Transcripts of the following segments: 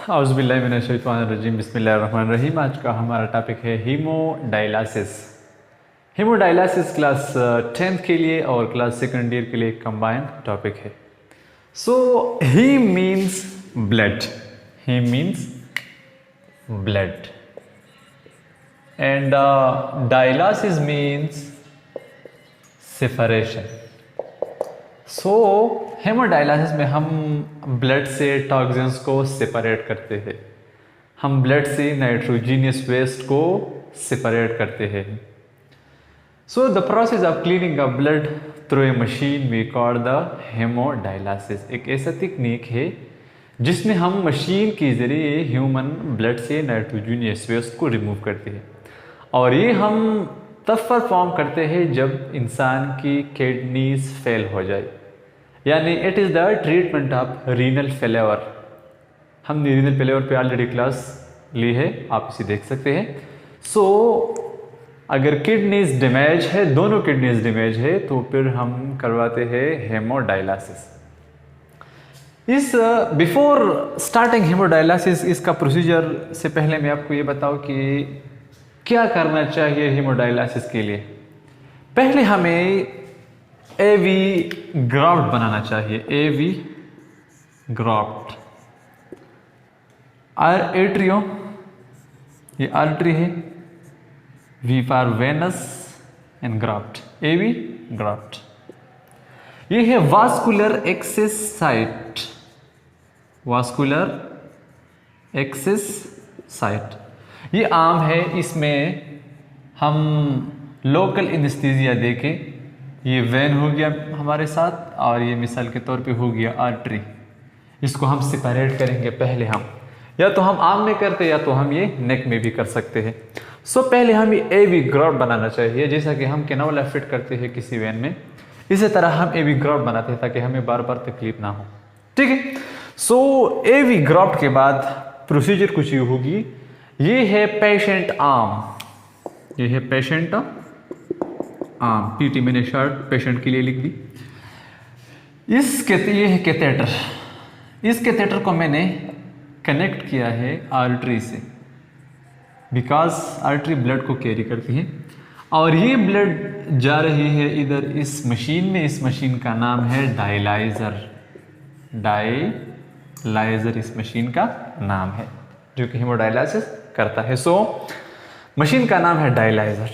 औज़ुबिल्लाहिमिनश्शैतानिर्रजीम बिस्मिल्लाहिर्रहमानिर्रहीम। आज का हमारा टॉपिक है हीमोडायलिसिस। हीमोडायलिसिस क्लास 10th के लिए और क्लास सेकेंड ईयर के लिए कंबाइंड टॉपिक है। So he means blood, he means blood and dialysis means separation. So haemodialysis में हम ब्लड से टॉक्सिन्स को सेपरेट करते हैं, हम ब्लड से नाइट्रोजीनियस वेस्ट को सेपरेट करते हैं। So the process of cleaning of blood through a machine we call the hemodialysis. एक ऐसा तकनीक है जिसमें हम मशीन के ज़रिए ह्यूमन ब्लड से नाइट्रोजीनियस वेस्ट को रिमूव करते हैं, और ये हम तब परफॉर्म करते हैं जब इंसान की किडनीज फेल हो जाए, यानी it is the treatment of renal failure. हमने रीनल फेलियर पे ऑलरेडी क्लास ली है, आप इसे देख सकते हैं। सो अगर किडनीज डैमेज है, दोनों किडनीज डैमेज है, तो फिर हम करवाते हैं हेमोडायलिसिस। इस बिफोर स्टार्टिंग हेमोडायलिसिस, इसका प्रोसीजर से पहले मैं आपको ये बताऊं कि क्या करना चाहिए हेमोडायलिसिस के लिए। पहले हमें एवी ग्राफ्ट बनाना चाहिए, एवी ग्राफ्ट। एट्रियो, ये आर्टरी है, V for venous and graft, AV graft. ये है vascular access site, vascular access site. ये आम है, इसमें हम लोकल एनेस्थीसिया देके, ये वेन हो गया हमारे साथ, और ये मिसाल के तौर पे हो गया आर्टरी। इसको हम सेपरेट करेंगे पहले, हम या तो हम आम में करते या तो हम ये नेक में भी कर सकते हैं। सो पहले हमें एवी ग्राफ्ट बनाना चाहिए, जैसा कि हम कैनोला फिट करते हैं किसी वेन में, इसी तरह हम एवी ग्राफ्ट बनाते हैं ताकि हमें बार बार तकलीफ ना हो। ठीक है। सो एवी ग्राफ्ट के बाद प्रोसीजर कुछ ये होगी। ये है पेशेंट आर्म, ये है पेशेंट आर्म, पीटी मैंने शर्ट पेशेंट के लिए लिख दी। ये है कैथेटर, इस कैथेटर को मैंने कनेक्ट किया है आर्टरी से, बिकॉज आर्टरी ब्लड को कैरी करती है, और ये ब्लड जा रही है इधर इस मशीन में। इस मशीन का नाम है डायलाइजर, डायलाइजर इस मशीन का नाम है जो कि हेमोडायलिसिस करता है। सो मशीन का नाम है डायलाइजर।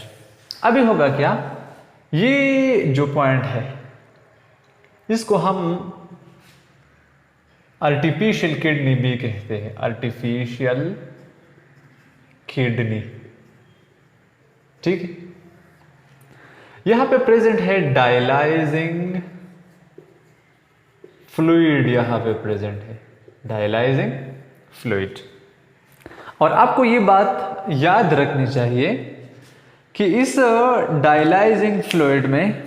अभी होगा क्या, ये जो पॉइंट है इसको हम आर्टिफिशियल किडनी भी कहते हैं, आर्टिफिशियल किडनी। ठीक है। यहां पे प्रेजेंट है डायलाइजिंग फ्लूइड, यहां पे प्रेजेंट है डायलाइजिंग फ्लूइड। और आपको ये बात याद रखनी चाहिए कि इस डायलाइजिंग फ्लूइड में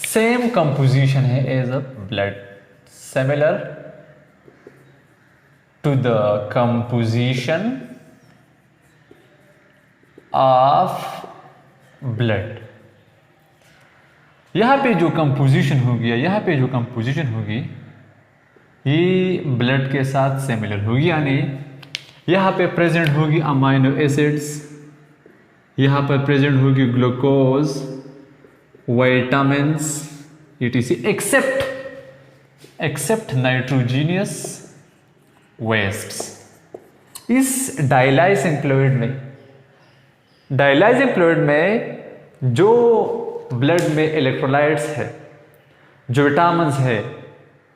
सेम कंपोजिशन है as a blood, similar to the composition of blood. यहां पे जो कंपोजिशन होगी, यहां पे जो कंपोजिशन होगी, ये ब्लड के साथ सिमिलर होगी, यानी यहाँ पे प्रेजेंट होगी अमाइनो एसिड्स, यहाँ पर प्रेजेंट होगी glucose, vitamins, etc, except nitrogenous wastes. इस डायलाइजिंग फ्लूइड में जो ब्लड में इलेक्ट्रोलाइट्स है, जो विटामिन्स है,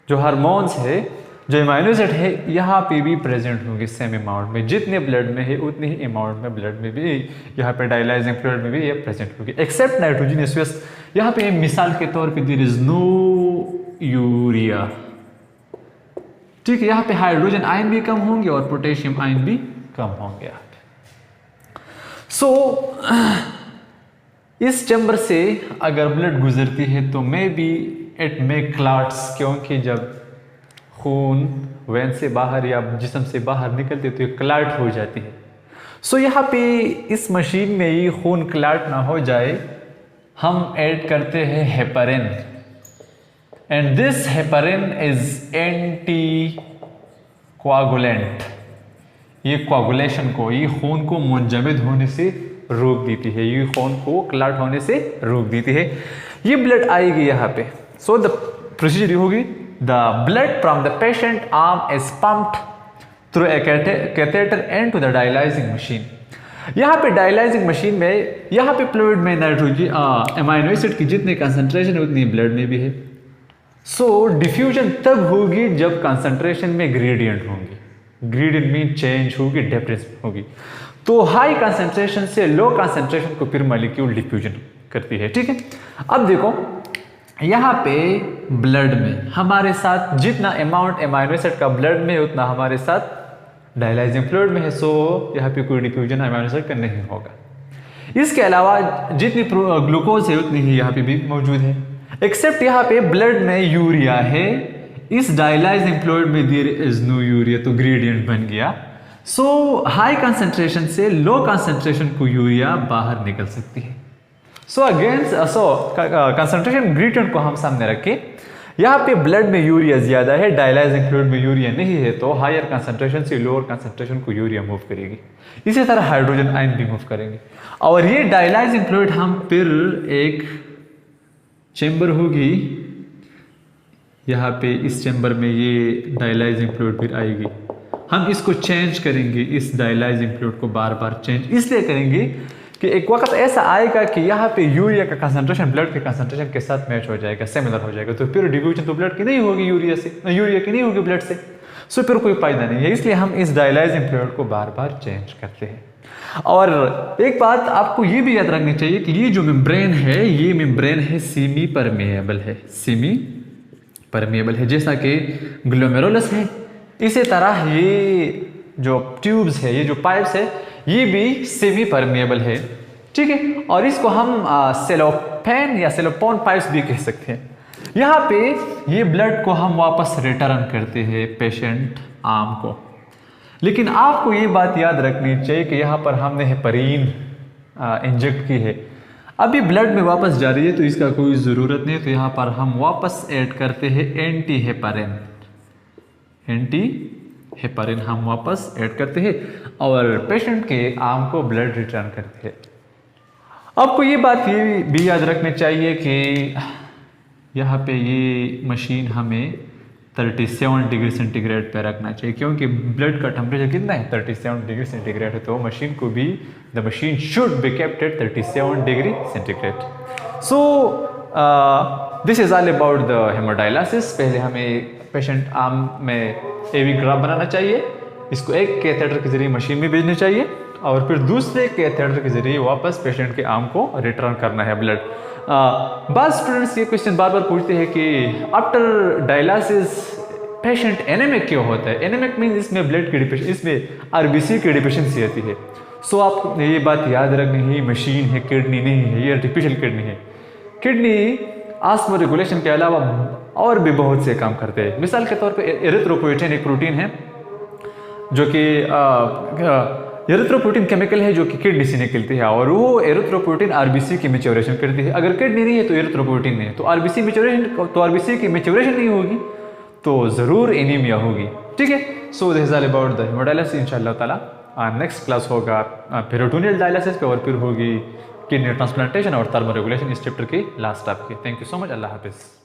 जो हार्मोन्स है, जो अमाइनो एसिड है, यहाँ पे भी प्रेजेंट होंगे सेम अमाउंट में। जितने ब्लड में है उतने ही अमाउंट में ब्लड में भी, यहाँ पे डायलाइजिंग फ्लूइड में भी ये प्रेजेंट होगी, एक्सेप्ट नाइट्रोजीनियस वेस्ट। यहाँ पे मिसाल के तौर पे देयर इज नो यूरिया। ठीक है। यहाँ पे हाइड्रोजन आयन भी कम होंगे और पोटेशियम आयन भी कम होंगे यहाँ पे। सो इस चैम्बर से अगर ब्लड गुजरती है तो may be it make clots, क्योंकि जब खून वेन से बाहर या जिस्म से बाहर निकलते तो ये क्लॉट हो जाती है। सो यहाँ पे इस मशीन में ये खून क्लॉट ना हो जाए, हम ऐड करते हैं heparin, and this heparin is anti coagulant, ये कोआगुलेशन को, ये खून को मुंजमद होने से रोक देती है, ये खून को क्लॉट होने से रोक देती है। ये ब्लड आएगी यहाँ पे। सो द प्रोसीजर होगी, the blood from the patient arm is pumped through a catheter and to the dialyzing machine. यहाँ पे डायलाइजिंग मशीन में, यहाँ पे फ्लूइड में नाइट्रोजन एमाइनो एसिड की जितनी कंसंट्रेशन है उतनी ब्लड में भी है। सो डिफ्यूजन तब होगी जब कंसंट्रेशन में ग्रेडियंट होंगी, ग्रेडियंट में चेंज होगी, डिफरेंस होगी। तो हाई कंसंट्रेशन से लो कंसंट्रेशन को फिर मॉलिक्यूल डिफ्यूजन करती है, ठीक है। अब देखो यहाँ पे ब्लड में हमारे साथ जितना अमाउंट एमाइनो एसिड का ब्लड में है उतना हमारे साथ डायलाइजिंग फ्लूइड में है। सो यहाँ पे कोई डिफ्यूजन एमाइनो एसिड का नहीं होगा। इसके अलावा जितनी ग्लूकोज है उतनी ही यहाँ पे भी मौजूद है, एक्सेप्ट यहाँ पे ब्लड में यूरिया है, इस डायलाइजिंग फ्लूइड में देयर इज नो यूरिया, तो ग्रेडियंट बन गया। सो हाई कंसंट्रेशन से लो कंसंट्रेशन को यूरिया बाहर निकल सकती है। सो कंसंट्रेशन ग्रेडियंट को हम सामने रखें, यहाँ पे ब्लड में यूरिया ज्यादा है, डायलाइजिंग फ्लूइड में यूरिया नहीं है, तो हायर कंसंट्रेशन से लोअर कंसंट्रेशन को यूरिया मूव करेगी। इसी तरह हाइड्रोजन आयन भी मूव करेंगे। और ये डायलाइजिंग फ्लूइड हम फिर एक चेंबर होगी, यहाँ पे इस चेंबर में ये डायलाइजिंग फ्लूइड फिर आएगी। हम इसको चेंज करेंगे, इस डायलाइजिंग फ्लूइड को बार बार चेंज इसलिए करेंगे कि एक वक्त ऐसा आएगा कि यहाँ पे यूरिया का कंसंट्रेशन ब्लड के कंसंट्रेशन के साथ मैच हो जाएगा, सिमिलर हो जाएगा, तो फिर डिफ्यूजन तो ब्लड की नहीं होगी यूरिया से, यूरिया की नहीं होगी ब्लड से। सो फिर कोई फायदा नहीं है, इसलिए हम इस डायलाइजिंग फ्लूइड को बार बार चेंज करते हैं। और एक बात आपको ये भी याद रखनी चाहिए कि ये जो मेम्ब्रेन है, ये मेम्ब्रेन है सेमी परमेएबल है, सेमी परमेएबल है, जैसा कि ग्लोमेरुलस है। इसी तरह ये जो ट्यूब्स है, ये जो पाइप्स है, ये भी सेमी परमेएबल है, ठीक है। और इसको हम सेलोफेन या सेलोफोन पाइप्स भी कह सकते हैं। यहाँ पे ये ब्लड को हम वापस रिटर्न करते हैं पेशेंट आर्म को। लेकिन आपको ये बात याद रखनी चाहिए कि यहाँ पर हमने हेपरीन इंजेक्ट की है, अभी ब्लड में वापस जा रही है, तो इसका कोई ज़रूरत नहीं है। तो यहाँ पर हम वापस ऐड करते हैं एंटी हेपरिन, एंटी हेपरिन हम वापस ऐड करते हैं और पेशेंट के आर्म को ब्लड रिटर्न करते हैं। आपको ये बात ये भी याद रखनी चाहिए कि यहाँ पे ये मशीन हमें 37 डिग्री सेंटीग्रेड पे रखना चाहिए, क्योंकि ब्लड का टेम्परेचर कितना है, 37 डिग्री सेंटीग्रेड है। तो मशीन को भी, the machine should be kept at 37 degree centigrade. So this is all about the hemodialysis. पहले हमें पेशेंट आर्म में एवी ग्राफ बनाना चाहिए, इसको एक कैथेटर के जरिए मशीन में भेजनी चाहिए और फिर दूसरे कैथेटर के जरिए वापस पेशेंट के आर्म को रिटर्न करना है ब्लड। बाद स्टूडेंट्स ये क्वेश्चन बार बार पूछते हैं कि आफ्टर डायलिसिस पेशेंट एनेमिक क्यों होता है। एनेमिक मीन इसमें ब्लड की डिफिशियंसी, इसमें आरबीसी की डिफिशियंसी आती है। सो आप ये बात याद रखनी है, मशीन है, किडनी नहीं है, ये आर्टिफिशियल किडनी है। किडनी आस्मो रेगुलेशन के अलावा और भी बहुत से काम करते हैं। मिसाल के तौर पे एरिथ्रोपोएटिन एक प्रोटीन है जो कि एरिथ्रोपोएटिन केमिकल है जो कि किडनी से निकलती है, और वो एरिथ्रोपोएटिन आरबीसी की मैच्योरेशन करती है। अगर किडनी नहीं है तो एरिथ्रोपोएटिन नहीं है, तो आरबीसी मैच्योरेशन, तो आरबीसी की मैच्योरेशन नहीं होगी तो ज़रूर एनीमिया होगी, ठीक है। So this is all about the hemodialysis. इंशाअल्लाह ताला नेक्स्ट क्लास होगा पेरिटोनियल डायलिसिस पे, और फिर होगी किडनी ट्रांसप्लांटेशन और थर्मो रेगुलेशन इस चैप्टर की लास्ट आपकी। थैंक यू सो मच, अल्लाह हाफिज़।